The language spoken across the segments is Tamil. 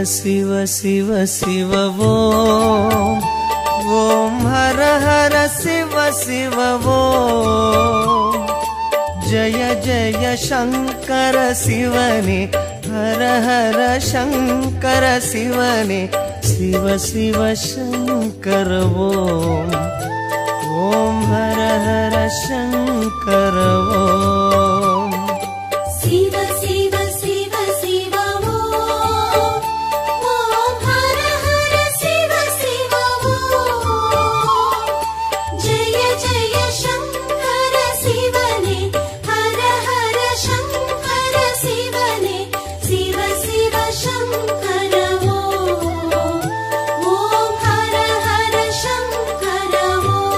शिव शिव शिव ओम ओम हर हर शिव शिव ओम जय जय शंकर शिवने हर हर शंकर शिवने शिव शिव शंकर ओम ओम हर हर शंकर ओम शिव शिव शिव शिव ओम ओम हर हर शिव शिव ओम जय जय शंकर शिवने हर हर शंकर शिवने शिव शिव शंकर ओम ओम हर हर शंकर ओम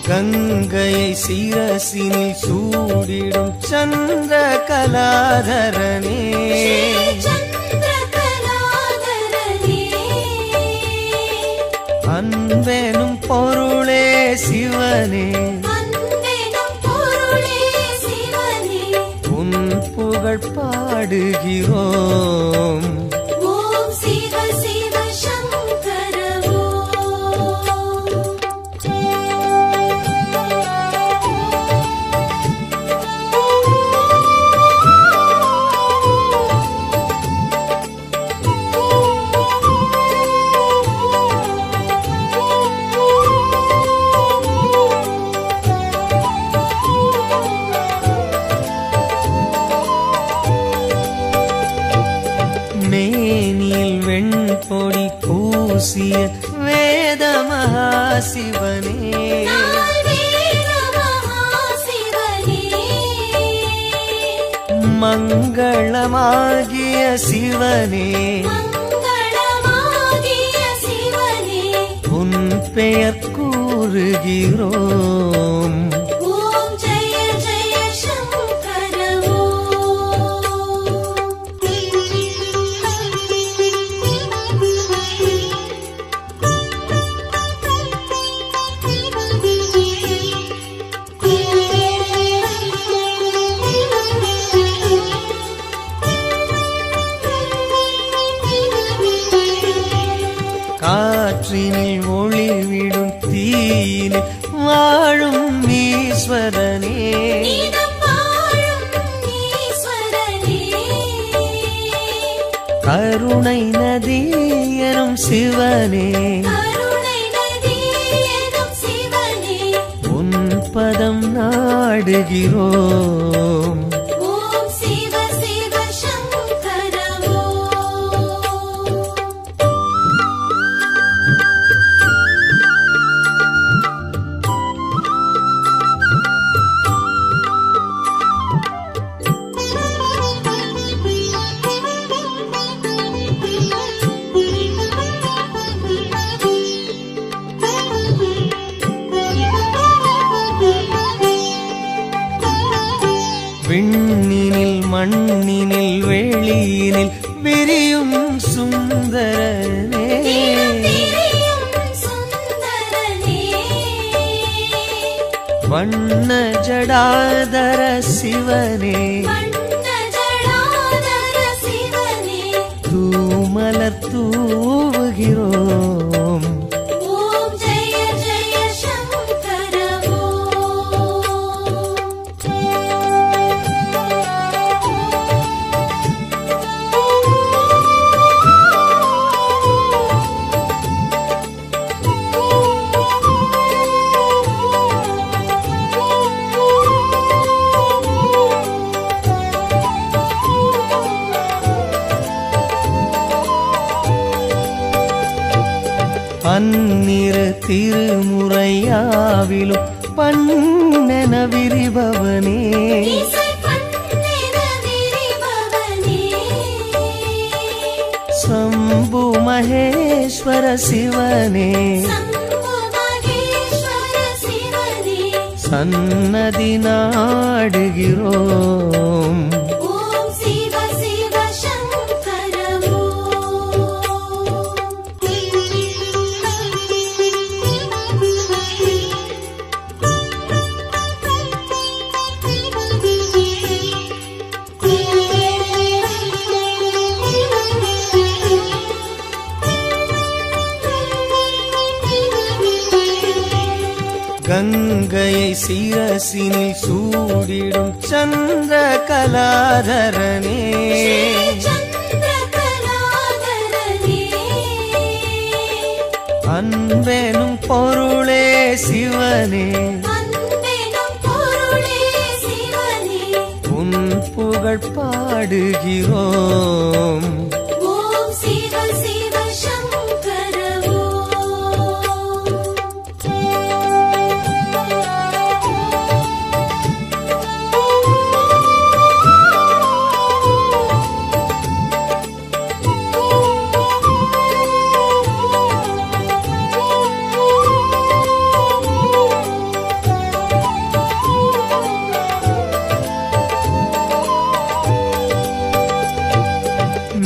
गंगै शिरसिनिल सूडिडुम चंद्र कलाधरने அன்பெனும் பொருளே சிவனே உன் புகழ் பாடுகிறோம் ஓம் சிவ சிவ சங்கர மேனில் வெண்பொடி பூசிய வேத மகாசிவனே மங்களமாகிய சிவனே உன் பெயர் கூறுகிறோம் ஓம் ஜெய ஜெய சங்கர காற்றினில் ஒளிவிடும் தீயினில் வாழும் ஈஸ்வரனே கருணை நதி எனும் சிவனே உன் பதம் நாடுகிறோம் ஓம் சிவ சிவ சங்கர விண்ணினில் மண்ணினில் வெளியினில் விரியும் சுந்தரனே வண்ண ஜடாதர சிவனே தூமலர் தூவுகிறோம் ஓம் ஜெய ஜெய சங்கர பன்னிரு திருமுறையாவிலும் பண்ணென விரிபவனே शंभु महेश्वर शिवने சன்னதி நாடுகிறோம். ஓம் சிவ சிவ சங்கர கங்கையை சிரசினில் சூடிடும் சந்திர கலாதரனே, அன்பெனும் பொருளே சிவனே, உன் புகழ் பாடுகிறோம். ஓம் சிவ சிவ சங்கர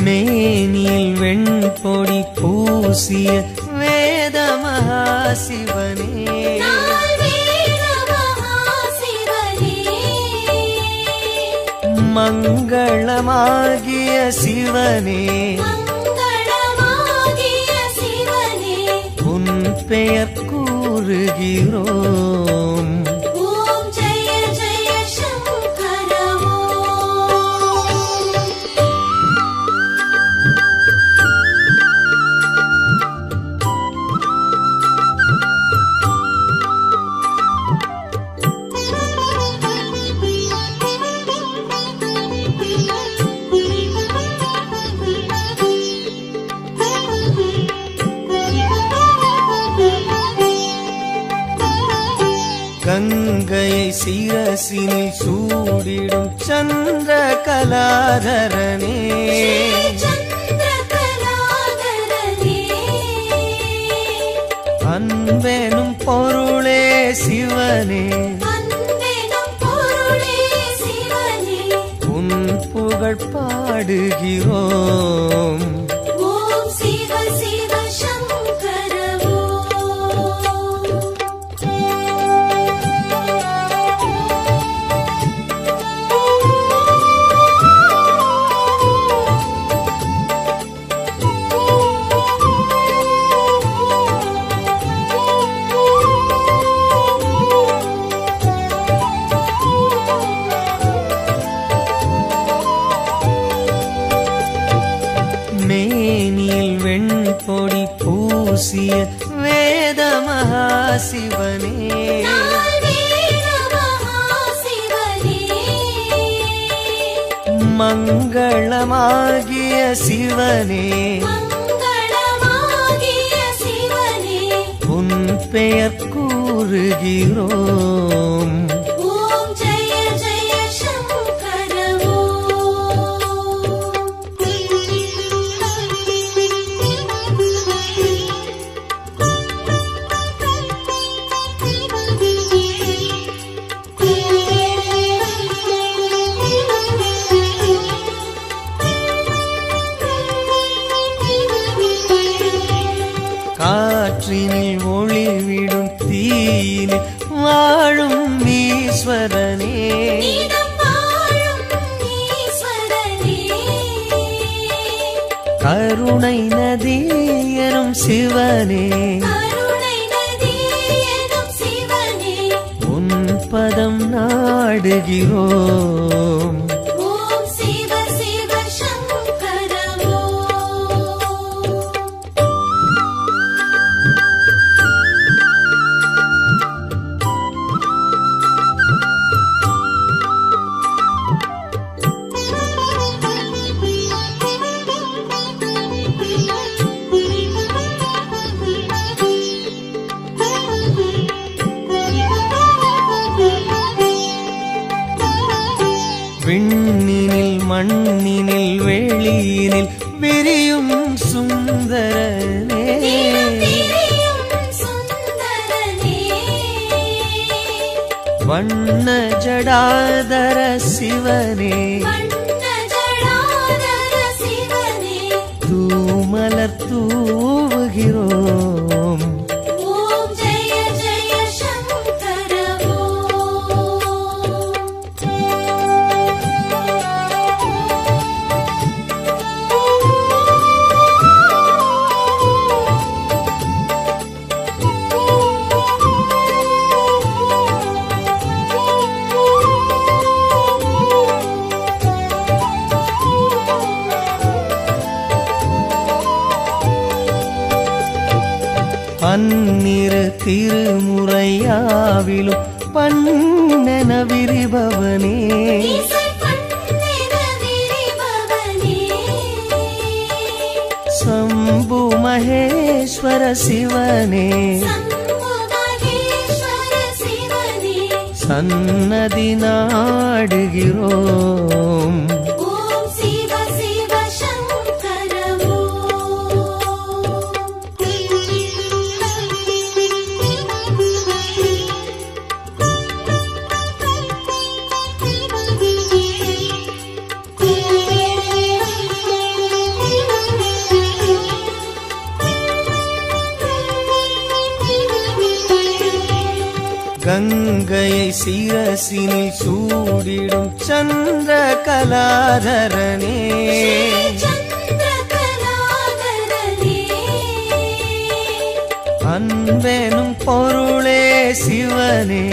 மேனியில் வெண்பொடி பூசிய வேத மகாசிவனே, மங்களமாகிய சிவனே, உன் பெயர் கூறுகிறோம். ஓம் ஜெய ஜெய சங்கர கங்கையை சிரசினில் சூடிடும் சந்திர கலாதரனே, அன்பெனும் பொருளே சிவனே, உன் புகழ் பாடுகிறோம். ஓம் சிவ சிவ சங்கர மேனியில் வெண்பொடி பூசிய வேத மகாசிவனே, மங்களமாகிய சிவனே, உன் பெயர் கூறுகிறோம். ஓம் ஜெய ஜெய சங்கர காற்றினில் ஒளிவிடும் தீயினில் வாழும் ஈஸ்வரனே, கருணை நதி எனும் சிவனே, உன் பதம் நாடுகிறோம். ஓம் சிவ சிவ சங்கர வண்ண ஜடாதர சிவனே வண்ண ஜடாதர சிவனே தூமலர் தூவுகிறோம். ஓம் ஜெய ஜெய சங்கர பன்னிரு திருமுறையாவிலும் பண்ணென விரிபவனே இசை பண்ணென விரிபவனே சம்பு மகேஸ்வர சிவனே சம்பு மகேஸ்வர சிவனே சன்னதி நாடுகிறோம். ஓம் சிவ சிவ சங்கர கங்கையை சிரசினில் சூடிடும் சந்திர கலாதரனே சந்திரகலாதரனே அன்பெனும் பொருளே சிவனே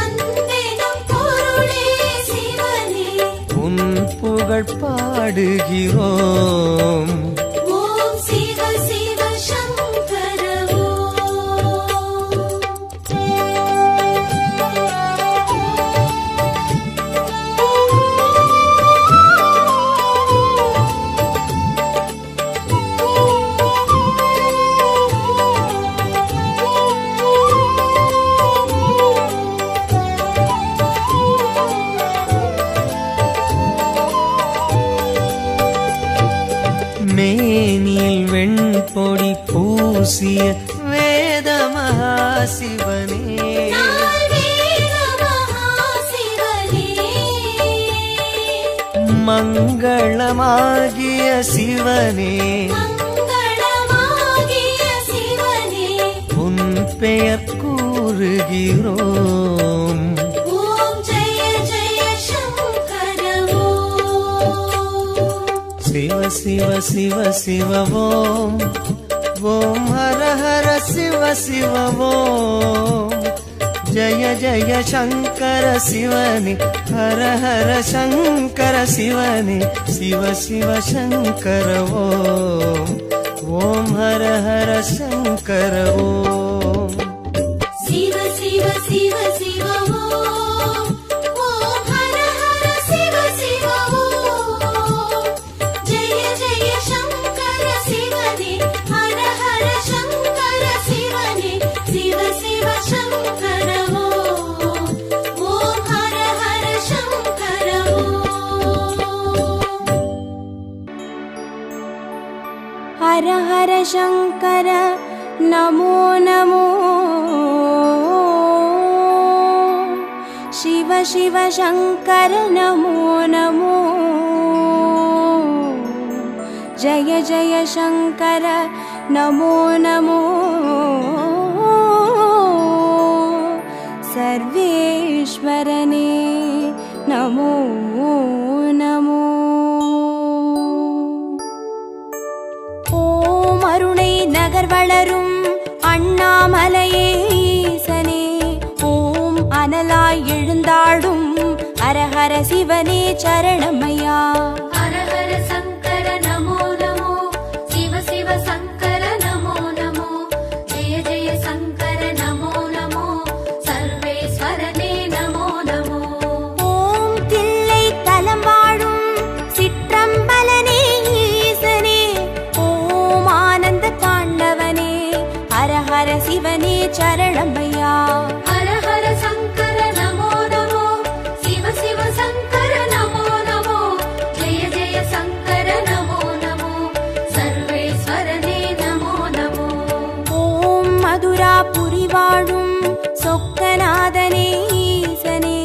அன்பெனும் பொருளே சிவனே உன் புகழ் பாடுகிறோம். ஓம் சிவ சிவ சங்கர மேனில் வெண்பொடி பூசிய வேத மகாசிவனே நால்வேத மகாசிவனே மங்களமாகிய சிவனே மங்களமாகிய சிவனே உன் பெயர் கூறுகிறோம். ஓம் ஜெய ஜெய சங்கர சிவ சிவ சிவ சிவ ஓம் ஓம் ஹர ஹர சிவ சிவ ஓம் ஜய ஜய சங்கர சிவனே ஹர ஹர சங்கர சிவனே சிவ சிவ சங்கர ஓம் ஓம் ஹர ஹர சங்கர ஓம் சிவ சிவ சிவ சிவ ஓம் ஓம் ஹர ஹர சிவ சிவ ஓம் ஜெய ஜெய சங்கர சிவனே ஹர ஹர சங்கர சிவனே சிவ சிவ சங்கர ஓம் ஓம் ஹர ஹர சங்கர हर हर शंकर नमो नमो शिव शिव शंकर नमो नमो जय जय शंकर नमो नमो सर्वेश्वरने नमो नमो ஓம் அருணை நகர் வளரும் அண்ணாமலையே ஈசனே ஓம் அனலாய் எழுந்தாடும் அரஹர சிவனே சரணமையா ஹர ஹர சங்கர நமோ நமோ சிவ சிவ சங்கர நமோ நமோ ஜெய ஜெய சங்கர நமோ நமோ சர்வேஸ்வரனே நமோ நமோ ஓம் தில்லை தலம் வாழும் சிற்றம்பலனே ஈசனே ஓம் ஆனந்த தாண்டவனே ஹர சிவனே சரணமையா ஹர ஹர சங்கர நமோ நமோ சிவ சிவ சங்கர நமோ நமோ ஜெய ஜெய சங்கர நமோ நமோ சர்வேஸ்வரனே நமோ நமோ ஓம் மதுராபுரி வாழும் சொக்கநாதனே ஈசனே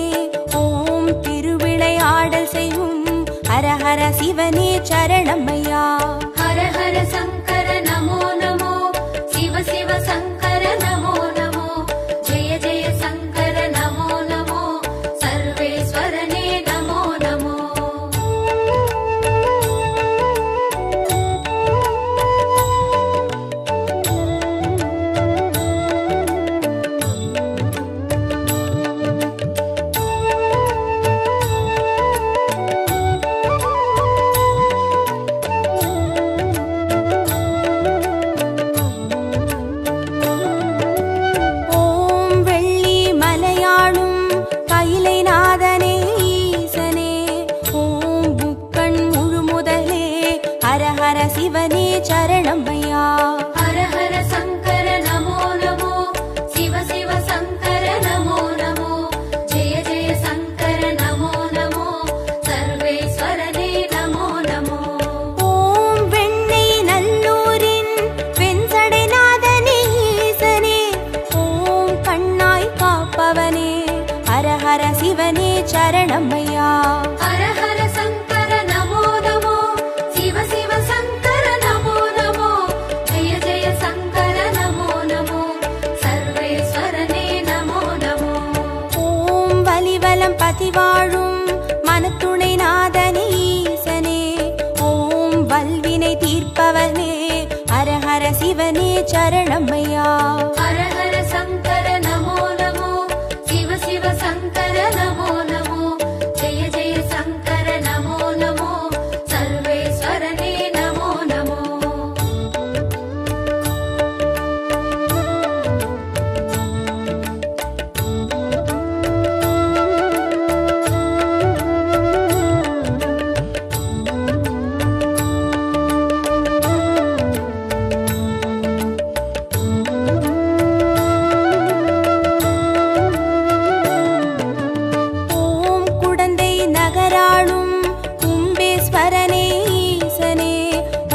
ஹர சிவனே சரணமையா. ஹர ஹர சங்கர நமோ நமோ, சிவ சிவ சங்கர நமோ நமோ, ஜெய ஜெய சங்கர நமோ நமோ, சர்வேஸ்வரனே நமோ நமோ. சிவனே சரணமையா. ஹர ஹர சங்கர நமோ நமோ, சிவ சிவ சங்கர நமோ நமோ, ஜெய ஜெய சங்கர நமோ நமோ, சர்வேஸ்வரனே நமோ நமோ. ஓம் வெண்ணை நல்லூரின் வெண்சடைநாதனே ஈசனே, ஓம் கண்ணாய் காப்பவனே, ஹர ஹர சிவனே சரணமையா. ஹர ஹர சங்கர நமோ நமோ, சிவ சிவ சங்கர நமோ நமோ, ஜெய ஜெய சங்கர நமோ நமோ, சர்வேஸ்வரனே நமோ நமோ. ஓம் வலிவலம் பதிவாழும் மனத்துணை நாதனே ஈசனே, ஓம் வல்வினை தீர்ப்பவனே, ஹர ஹர சிவனே சரணமையா. ஹர ஹர சங்கர நமோ நமோ, சிவ சிவ சங்கர நமோ நமோ, ஜெய ஜெய சங்கர நமோ நமோ, சர்வேஸ்வரனே நமோ நமோ. ஓம் குடந்தை நகராளும் கும்பேஸ்வரனே ஈசனே,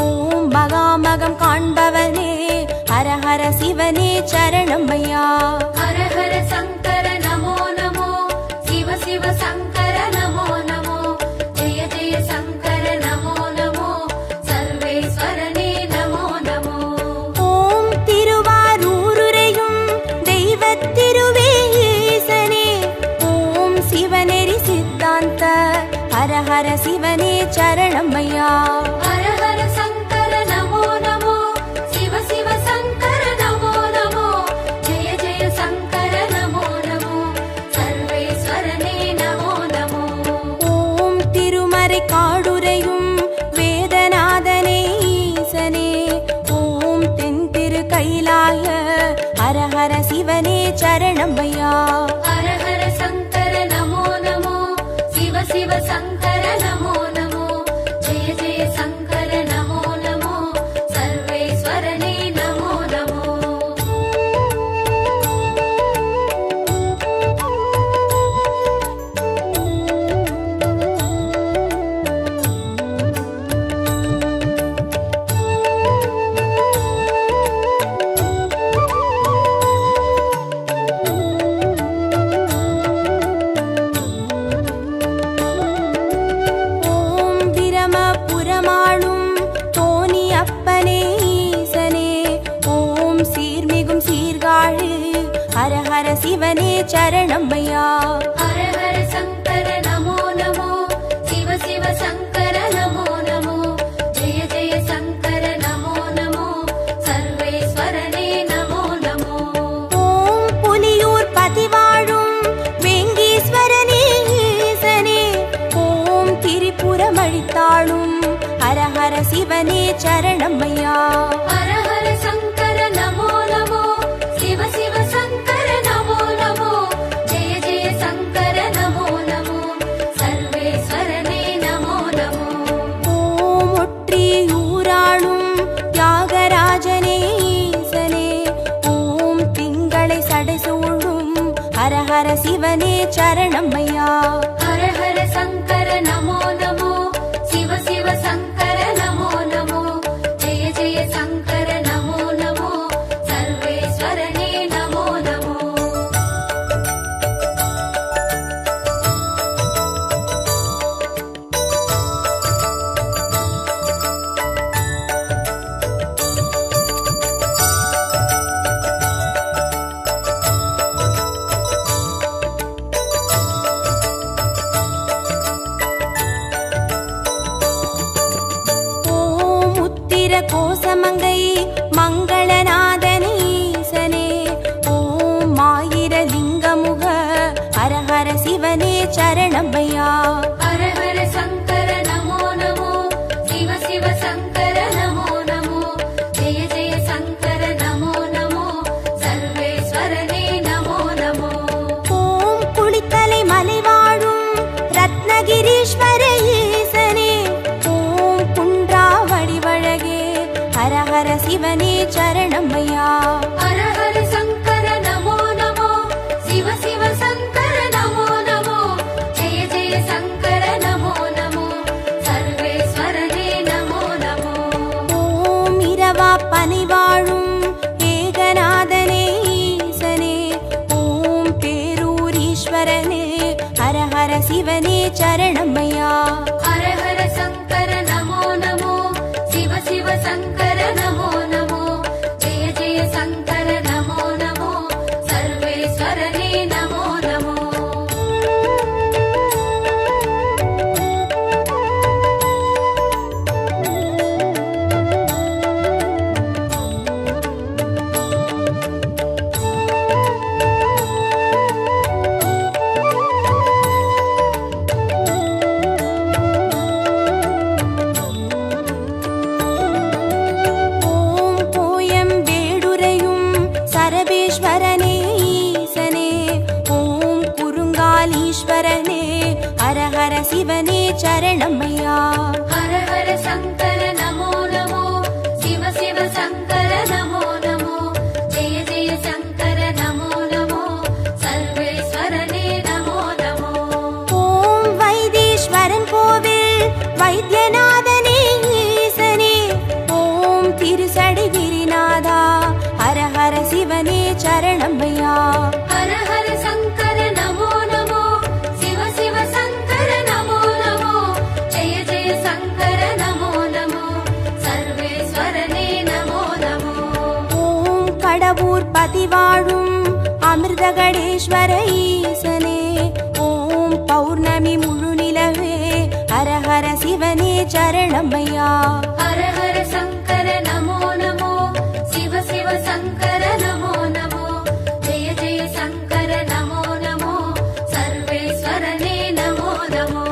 ஓம் மகாமகம் காண்பவனே, ஹர ஹர சிவனே சரணமையா. ஹர ஹர சங்கர நமோ நமோ, சிவ சிவ சங்கர நமோ நமோ, ஜெய ஜெய சங்கர நமோ நமோ, சர்வேஸ்வரனே நமோ நமோ. ஓம் திருவாரூருரையும் தெய்வத் திருவே ஈசனே, ஓம் சிவநெறி சித்தாந்த, ஹர ஹர சிவனே சரணமையா. ஹர ஹர சங்கர நமோ நமோ, சிவ சிவ சங்கர நமோ நமோ, ஜெய ஜெய சங்கர நமோ நமோ, சர்வேஸ்வரனே நமோ நமோ. ஓம் திருமறை காடுரையும் வேதநாதனே ஈசனே, ஓம் தென் திரு கைலாய, ஹர ஹர சிவனே சரணமையா. ஹர ஹர சங்கர நமோ நமோ, சிவ சிவ சங்கர நமோ நமோ, ஜெய ஜெய சங்கர நமோ நமோ, சர்வேஸ்வரனே நமோ நமோ. ஓம் பிரமபுரமாளும் தோணி அப்பனே ஈசனே, ஓம் சீர்மிகும் சீர்காழி, ஹர ஹர சிவனே சரணமையா. ஹர ஹர சங்கர நமோ நமோ, சிவ சிவ சங்கர நமோ நமோ, ஜெய ஜெய சங்கர நமோ நமோ, சர்வேஸ்வரனே நமோ நமோ. ஓம் புலியூர் பதிவாழும் வேங்கீஸ்வரனே ஈசனே, ஓம் திரிபுரமழித்தாளும், ஹர ஹர சிவனே சரணமையா. ஹர ஹர சங்கர நமோ நமோ, சிவ சிவ சங்கர நமோ நமோ, ஜெய ஜெய சங்கர நமோ நமோ, சர்வேஸ்வரனே நமோ நமோ. ஓம் ஒற்றியூராளும் தியாகராஜனே ஈசனே, ஓம் திங்களை சடைசூழும், ஹர ஹர சிவனே சரணமையா. ஹர ஹர சங்கர நமோ நமோ, சிவ சிவ சங்கர நமோ நமோ, ஜெய ஜெய சங்கர நமோ நமோ, சர்வேஸ்வரனே நமோ நமோ. சிவனே சரணமையா. ஹர ஹர சங்கர நமோ நமோ, சிவ சிவ சங்கர நமோ நமோ, ஜெய ஜெய சங்கர நமோ நமோ, சர்வேஸ்வரனே நமோ நமோ. ஓம் குளித்தலை மலை வாழும் ரத்னகிரீஸ்வர ஈசனே, ஓம் குன்றா வடிவழகே, ஹர ஹர சிவனே சரணமையா. ஹர ஹர சங்கர நமோ நமோ, சிவ சிவ சங்கர நமோ நமோ, ஜெய ஜெய சங்கர நமோ நமோ, சர்வேஸ்வரனே நமோ நமோ. ஓம் இரவா பனி வாழும் ஏகநாதனே ஈசனே, ஓம் பேரூரீஸ்வரனே, ஹர ஹர சிவனே சரணமையா. ஹர ஹர சங்கர நமோ நமோ, சிவ சிவ சங்கர நமோ நமோ, ஜெய ஜெய சங்கர நமோ நமோ, சர்வேஸ்வரனே நமோ நமோ. ஓம் கோயம் வேடுரையும் சரபேஸ்வரனே ஈசனே, ஓம் குறுங்காலீஸ்வரனே, ஹர ஹர சிவனே சரணமையா. ஹர ஹர சங்கர நமோ நமோ, சிவ சிவ சங்கர நமோ நமோ, ஜெய ஜெய சங்கர நமோ நமோ, சர்வேஸ்வரனே நமோ நமோ. ஓம் வைத்தீஸ்வரன் கோவில் வைத்தியநாதனே ஈசனே, ஓம் திருசடை கிரிநாதா, ஹர ஹர சிவனே சரணமையா. ஹர ஹர சங்கர நமோ நமோ, சிவ சிவ சங்கர நமோ நமோ, ஜெய ஜெய சங்கர நமோ நமோ, சர்வேஸ்வரனே நமோ நமோ. ஓம் கடவுர் பதிவாழும் அமிர்தகடேஸ்வர ஈசனே, ஓம் பௌர்ணமி முழு நிலவே, ஹர ஹர சிவனே சரணமையா. ஹர ஹர சங்கர நமோ நமோ, சிவ சிவ சங்கர நமோ நமோ, ஜெய ஜெய சங்கர நமோ நமோ, சர்வேஸ்வரனே நமோ நமோ.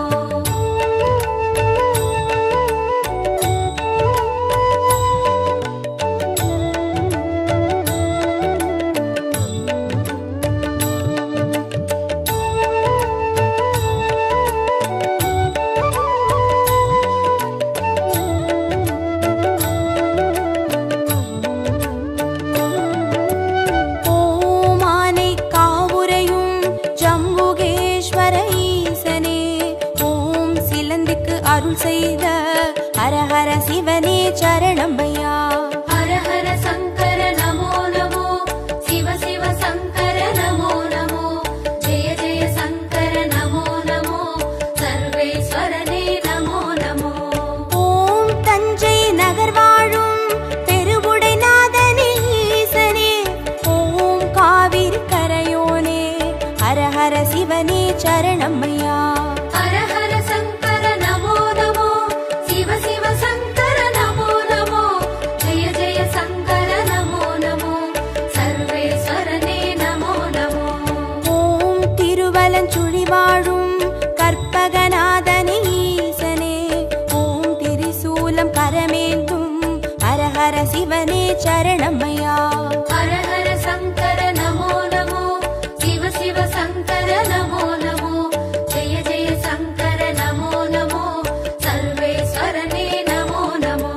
ஓம் ஆனை காவுரையும் ஜம்புகேஸ்வர ஈசனே, ஓம் சிலந்திக்கு அருள் செய்த ஹர ஹர சிவனே சரணமையா. ஹர ஹர சங்கர நமோ நமோ, சிவ சிவ சங்கர நமோ நமோ, ஜெய ஜெய சங்கர நமோ நமோ, சர்வேஸ்வரனே நமோ நமோ. ஓம் தஞ்சை நகர் வாழும் பெருவுடைநாதனே ஈசனே, ஓம் காவிரி கரையோனே, ஹர ஹர சிவனே சரணமையா. ஹர ஹர சங்கர நமோ நமோ, சிவ சிவ சங்கர நமோ நமோ, ஜெய ஜெய சங்கர நமோ நமோ, சர்வேஸ்வரனே நமோ நமோ. ஓம் திருவலஞ்சுழி வாழும் கற்பகநாதனே ஈசனே, ஓம் திரிசூலம் கரமேந்தும் ஹர ஹர சிவனே சரணமையா. ஹர ஹர சங்கர நமோ நமோ, சிவ சிவ சங்கர நமோ நமோ, ஜெய ஜெய சங்கர நமோ நமோ, சர்வேஸ்வரனே நமோ நமோ.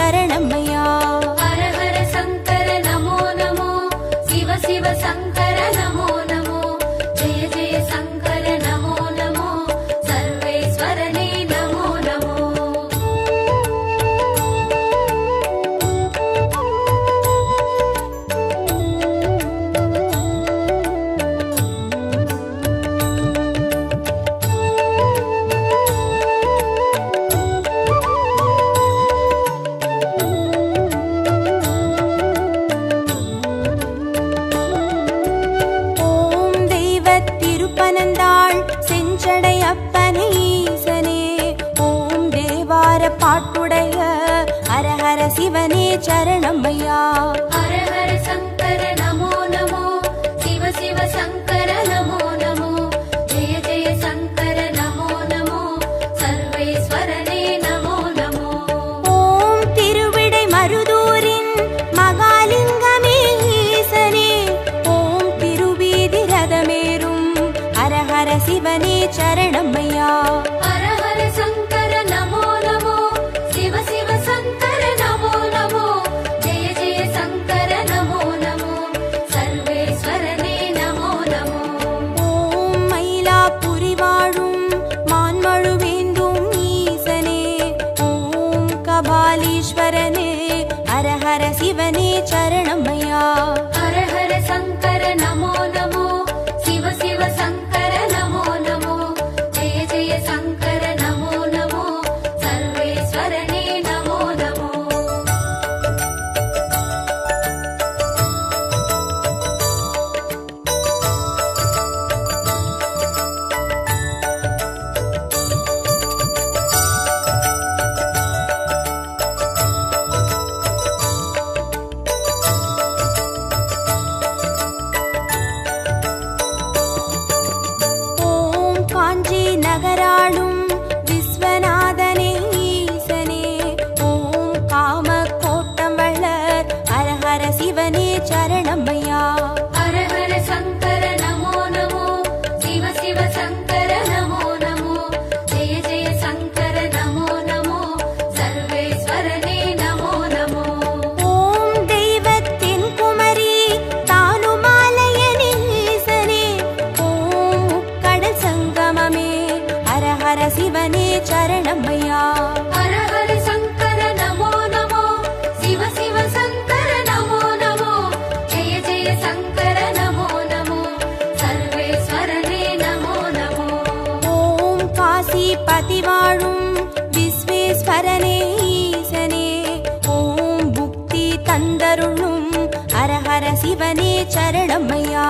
சரணமையா. ஹர ஹர சங்கர நமோ நமோ, சிவ சிவ சங்கர நமோ நமோ, ஜெய ஜெய சங்கர நமோ நமோ, சர்வேஸ்வரனே நமோ நமோ. பாட்டுடைய ஹர ஹர சிவனே சரணமையா. ஹர ஹர சங்கர நமோ நமோ, சிவ சிவ சங்கர நமோ நமோ, ஜெய ஜெய சங்கர நமோ நமோ, சர்வேஸ்வரனே நமோ நமோ. ஓம் திருவிடை மருதூரின் மகாலிங்கமே ஈசனே, ஓம் திருவீதி ரதமேறும் ஹர ஹர சிவனே சரணமையா. ஹர ஹர சங்கர நமோ நமோ, சிவ சிவ சங்கர நமோ நமோ, ஜெய ஜெய சங்கர நமோ நமோ, சர்வேஸ்வரனே நமோ நமோ. ஓம் மயிலாப்புரி வாழும் மான்மழுவேந்தும் ஈசனே, ஓம் கபாலீஸ்வரனே ஹர ஹர சிவனே சரணமையா. ஹர ஹர சங்கர நமோ நமோ, சிவ சிவ சங்கர நமோ நமோ, ஜெய ஜெய சங்கர நமோ நமோ, சர்வேஸ்வரனே நமோ நமோ. ஓம் காஞ்சி நகராளும் விஸ்வநாதனே ஈசனே, ஓம் காம கோட்டம் வளர் ஹர ஹர சிவனே சரணமையா. ஹர ஹர சங்கர நமோ நமோ, சிவ சிவ சங்கர நமோ நமோ, ஜெய ஜெய சங்கர நமோ நமோ, சர்வேஸ்வரனே நமோ நமோ. ஓம் தெய்வத்தின் குமரி தானுமாலயனே ஈசனே, ஓம் முக்கடல் சங்கமமே ஹர ஹர சிவனே சரணமையா. ஹர ஹர சங்கர நமோ நமோ, சிவ சிவ சங்கர நமோ நமோ, ஜெய ஜெய சங்கர நமோ நமோ, சர்வேஸ்வரனே நமோ நமோ. ஓம் காசிபதி வாழும் விஸ்வேஸ்வரனே ஈசனே, ஓம் புக்தி தந்தருளும் ஹர ஹர சிவனே சரணமையா.